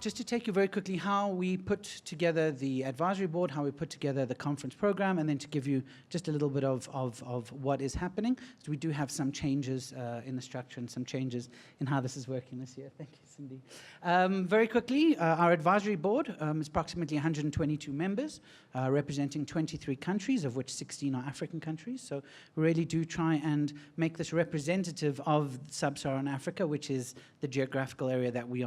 just to take you very quickly how we put together the advisory board, how we put together the conference program, and then to give you just a little bit of what is happening. So we do have some changes in the structure and some changes in how this is working this year. Thank you, Cindy. Very quickly, our advisory board is approximately 122 members, representing 23 countries, of which 16 are African countries. So we really do try and make this representative of sub-Saharan Africa, which is the geographical area that we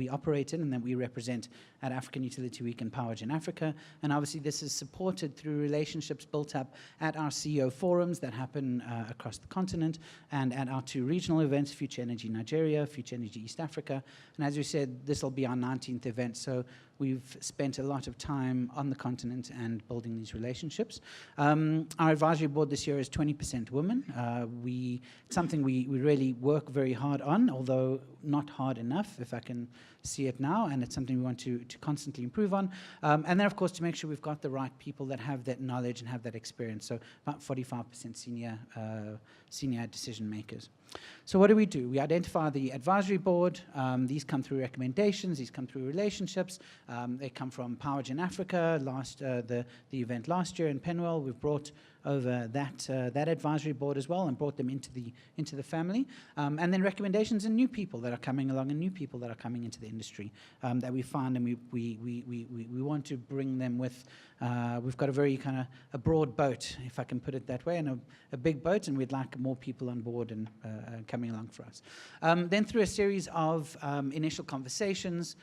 operate in and that we represent at African Utility Week and PowerGen Africa. And obviously this is supported through relationships built up at our CEO forums that happen across the continent and at our two regional events, Future Energy Nigeria, Future Energy East Africa. And as we said, this will be our 19th event. So we've spent a lot of time on the continent and building these relationships. Our advisory board this year is 20% women. It's something we really work very hard on, although not hard enough, if I can see it now, and it's something we want to constantly improve on. And then, of course, to make sure we've got the right people that have that knowledge and have that experience. So about 45% senior decision makers. So what do? We identify the advisory board. These come through recommendations. These come through relationships. They come from PowerGen Africa, the event last year in Penwell. We've brought over that advisory board as well and brought them into the family. And then recommendations and new people that are coming along and new people that are coming into the industry that we find, and we want to bring them with. We've got a very kind of a broad boat, if I can put it that way, and a big boat, and we'd like more people on board and coming along for us. Then through a series of initial conversations,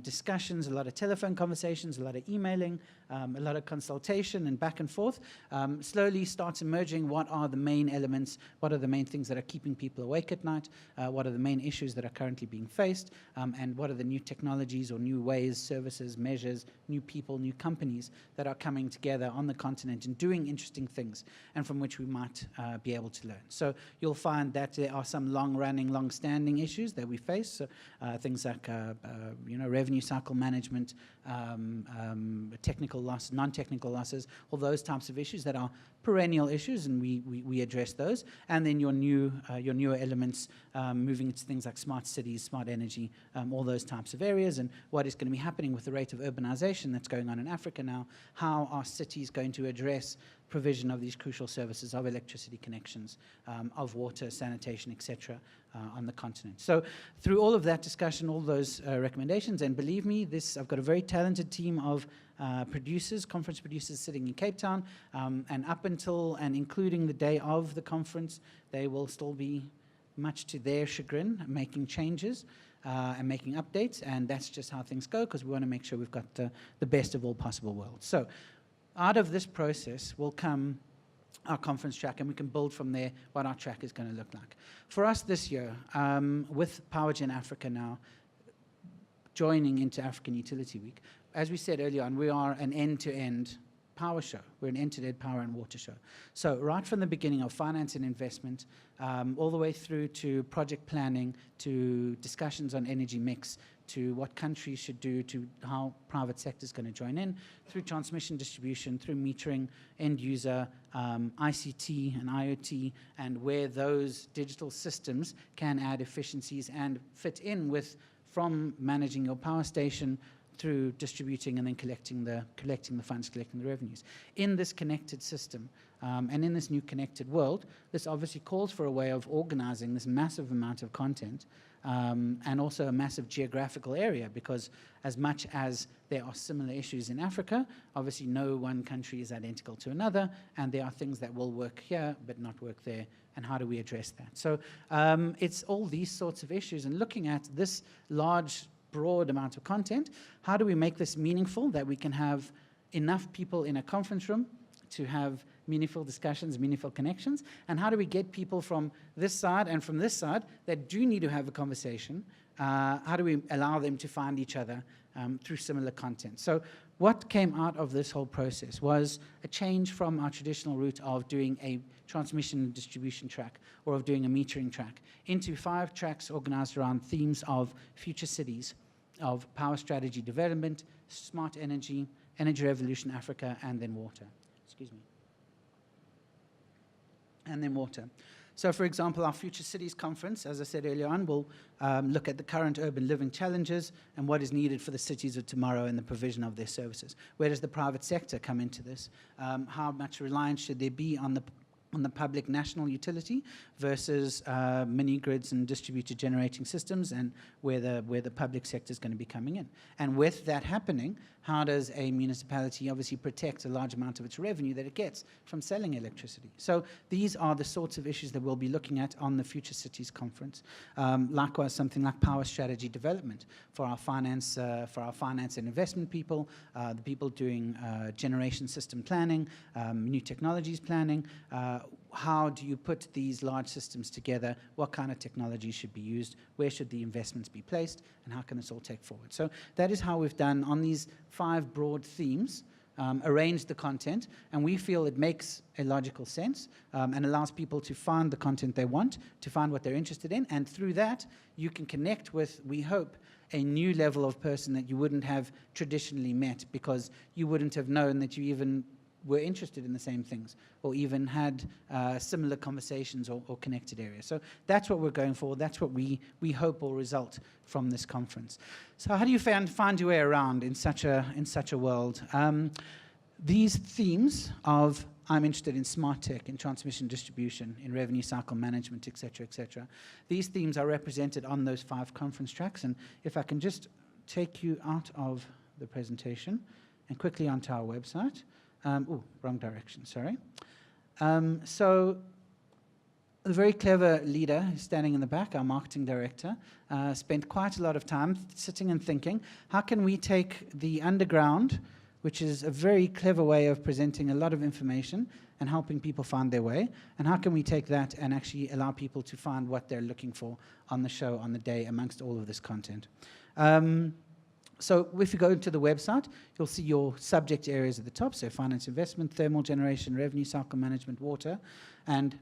discussions, a lot of telephone conversations, a lot of emailing, a lot of consultation and back and forth, slowly starts emerging what are the main elements, what are the main things that are keeping people awake at night, what are the main issues that are currently being faced, and what are the new technologies or new ways, services, measures, new people, new companies that are coming together on the continent and doing interesting things and from which we might be able to learn. So you'll find that there are some long-running, long-standing issues that we face, so, things like revenue cycle management, technical loss, non-technical losses, all those types of issues that are perennial issues, and we address those. And then your newer elements, moving into things like smart cities, smart energy, all those types of areas, and what is going to be happening with the rate of urbanization that's going on in Africa now, how are cities going to address provision of these crucial services, of electricity connections, of water, sanitation, etc., on the continent. So through all of that discussion, all those recommendations, and believe me, I've got a very talented team of conference producers sitting in Cape Town, and up until and including the day of the conference, they will still be, much to their chagrin, making changes and making updates, and that's just how things go, because we want to make sure we've got the best of all possible worlds. So out of this process will come our conference track, and we can build from there what our track is going to look like. For us this year, with PowerGen Africa now joining into African Utility Week, as we said earlier on, we are an end-to-end power show. We're an end-to-end power and water show. So right from the beginning of finance and investment, all the way through to project planning, to discussions on energy mix, to what countries should do, to how private sector is going to join in, through transmission distribution, through metering, end user, ICT and IoT, and where those digital systems can add efficiencies and fit in with, from managing your power station through distributing and then collecting the funds, collecting the revenues. In this connected system, and in this new connected world, this obviously calls for a way of organizing this massive amount of content, and also a massive geographical area, because as much as there are similar issues in Africa, obviously no one country is identical to another, and there are things that will work here but not work there, and how do we address that? So it's all these sorts of issues, and looking at this large, broad amount of content, how do we make this meaningful, that we can have enough people in a conference room to have meaningful discussions, meaningful connections, and how do we get people from this side and from this side that do need to have a conversation, how do we allow them to find each other through similar content? So what came out of this whole process was a change from our traditional route of doing a transmission and distribution track or of doing a metering track into 5 tracks organized around themes of future cities, of power strategy development, smart energy, energy revolution Africa, and then water. Excuse me. And then water. So, for example, our Future Cities Conference, as I said earlier on, will look at the current urban living challenges and what is needed for the cities of tomorrow and the provision of their services. Where does the private sector come into this? How much reliance should there be on the public national utility versus mini grids and distributed generating systems, and where the public sector is going to be coming in. And with that happening, how does a municipality obviously protect a large amount of its revenue that it gets from selling electricity? So these are the sorts of issues that we'll be looking at on the Future Cities Conference. Likewise, something like power strategy development for our finance and investment people, the people doing generation system planning, new technologies planning. How do you put these large systems together? What kind of technology should be used? Where should the investments be placed? And how can this all take forward? So that is how we've done on these 5 broad themes, arranged the content, and we feel it makes a logical sense and allows people to find the content they want, to find what they're interested in, and through that you can connect with, we hope, a new level of person that you wouldn't have traditionally met, because you wouldn't have known that you even were interested in the same things, or even had similar conversations or connected areas. So that's what we're going for. That's what we hope will result from this conference. So how do you find your way around in such a world? These themes of I'm interested in smart tech, in transmission distribution, in revenue cycle management, et cetera, these themes are represented on those 5 conference tracks. And if I can just take you out of the presentation and quickly onto our website. Wrong direction, sorry. So a very clever leader who's standing in the back, our marketing director, spent quite a lot of time sitting and thinking, how can we take the underground, which is a very clever way of presenting a lot of information and helping people find their way, and how can we take that and actually allow people to find what they're looking for on the show, on the day, amongst all of this content. So if you go to the website, you'll see your subject areas at the top, so finance, investment, thermal generation, revenue cycle management, water, and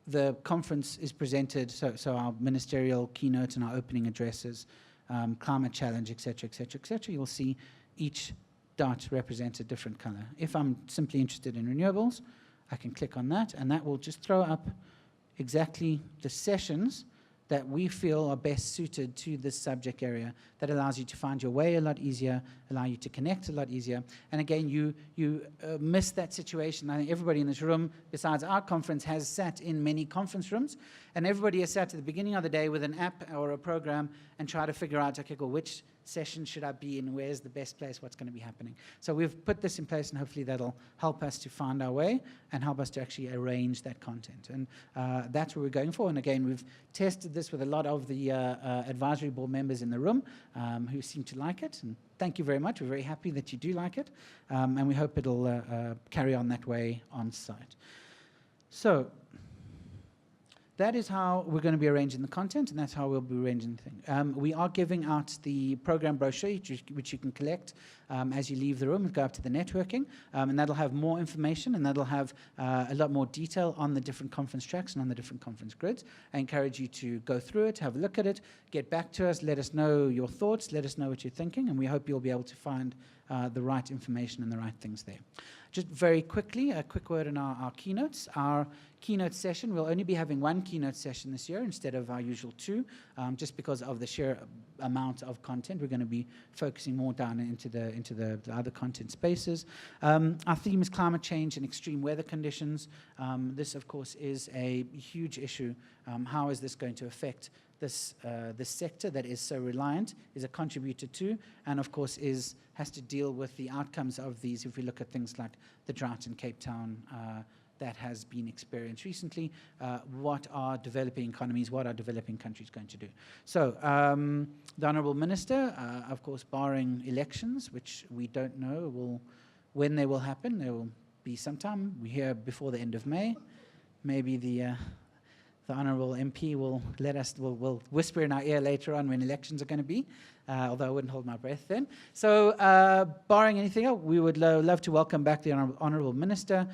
the conference is presented, so our ministerial keynotes and our opening addresses, climate challenge, et cetera. You'll see each dot represents a different color. If I'm simply interested in renewables, I can click on that, and that will just throw up exactly the sessions that we feel are best suited to this subject area, that allows you to find your way a lot easier, allow you to connect a lot easier. And again, you miss that situation. I think everybody in this room, besides our conference, has sat in many conference rooms, and everybody has sat at the beginning of the day with an app or a program and try to figure out, okay, cool, which session should I be in? Where's the best place? What's going to be happening? So we've put this in place, and hopefully that'll help us to find our way and help us to actually arrange that content. And that's what we're going for. And again, we've tested this with a lot of the advisory board members in the room who seem to like it. And thank you very much. We're very happy that you do like it. And we hope it'll carry on that way on site. So that is how we're going to be arranging the content, and that's how we'll be arranging the thing. We are giving out the program brochure, which you can collect as you leave the room and go up to the networking, and that'll have more information, and that'll have a lot more detail on the different conference tracks and on the different conference grids. I encourage you to go through it, have a look at it, get back to us, let us know your thoughts, let us know what you're thinking, and we hope you'll be able to find the right information and the right things there. Just very quickly, a quick word on our keynotes. Our keynote session, we'll only be having 1 keynote session this year instead of our usual 2, just because of the sheer amount of content. We're going to be focusing more down into the other content spaces. Our theme is climate change and extreme weather conditions. This, of course, is a huge issue. How is this going to affect this sector that is so reliant, is a contributor to, and of course has to deal with the outcomes of these. If we look at things like the drought in Cape Town that has been experienced recently, what are developing economies, what are developing countries going to do? So the Honourable Minister, of course, barring elections, which we don't know when they will happen, there will be sometime, we hear before the end of May, maybe the Honourable MP will let us, will whisper in our ear later on when elections are going to be. although I wouldn't hold my breath then. So barring anything else, we would love to welcome back the Honourable Minister,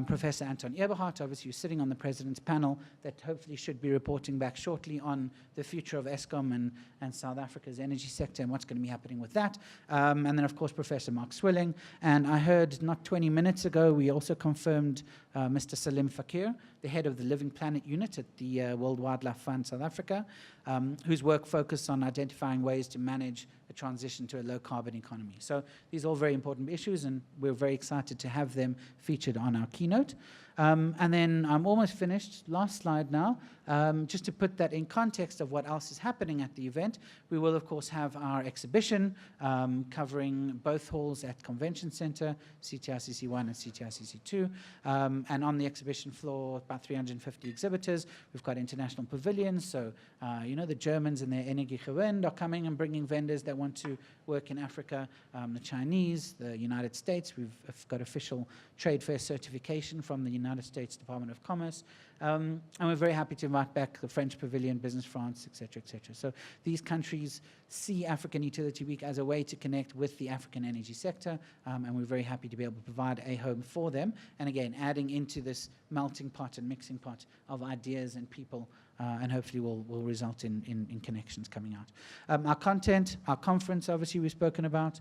Professor Anton Eberhardt, obviously who's sitting on the President's panel that hopefully should be reporting back shortly on the future of Eskom and South Africa's energy sector and what's going to be happening with that. And then, of course, Professor Mark Swilling. And I heard not 20 minutes ago, we also confirmed Mr. Salim Fakir, the head of the Living Planet Unit at the World Wildlife Fund South Africa, whose work focused on identifying ways to manage a transition to a low-carbon economy. So these are all very important issues, and we're very excited to have them featured on our keynote. And then I'm almost finished. Last slide now. Just to put that in context of what else is happening at the event, we will, of course, have our exhibition covering both halls at Convention Center, CTRCC1 and CTRCC2. And on the exhibition floor, about 350 exhibitors. We've got international pavilions. So, you know, the Germans and their Energiegewend are coming and bringing vendors that want to work in Africa. The Chinese, the United States. We've got official trade fair certification from the United States Department of Commerce. And we're very happy to invite back the French Pavilion, Business France, et cetera, et cetera. So these countries see African Utility Week as a way to connect with the African energy sector, and we're very happy to be able to provide a home for them. And again, adding into this melting pot and mixing pot of ideas and people, and hopefully will result in connections coming out. Our content, our conference, obviously we've spoken about.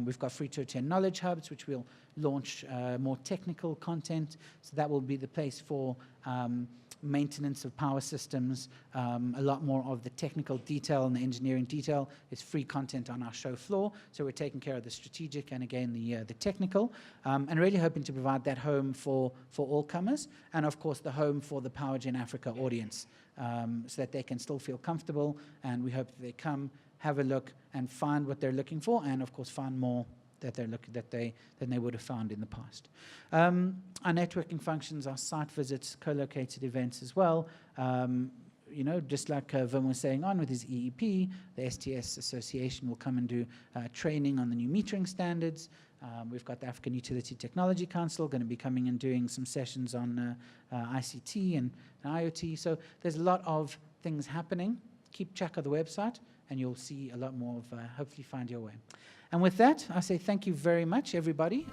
We've got free to attend knowledge hubs, which we'll launch more technical content. So that will be the place for maintenance of power systems. A lot more of the technical detail and the engineering detail is free content on our show floor. So we're taking care of the strategic and again the technical, and really hoping to provide that home for all comers, and of course the home for the Power Gen Africa audience, so that they can still feel comfortable, and we hope that they come, have a look, and find what they're looking for, and of course find more that they would have found in the past. Our networking functions, our site visits, co-located events as well. You know, just like Wim was saying on with his EEP, the STS Association will come and do training on the new metering standards. We've got the African Utility Technology Council going to be coming and doing some sessions on ICT and IoT. So there's a lot of things happening. Keep track of the website, and you'll see a lot more of, hopefully find your way. And with that, I say thank you very much, everybody.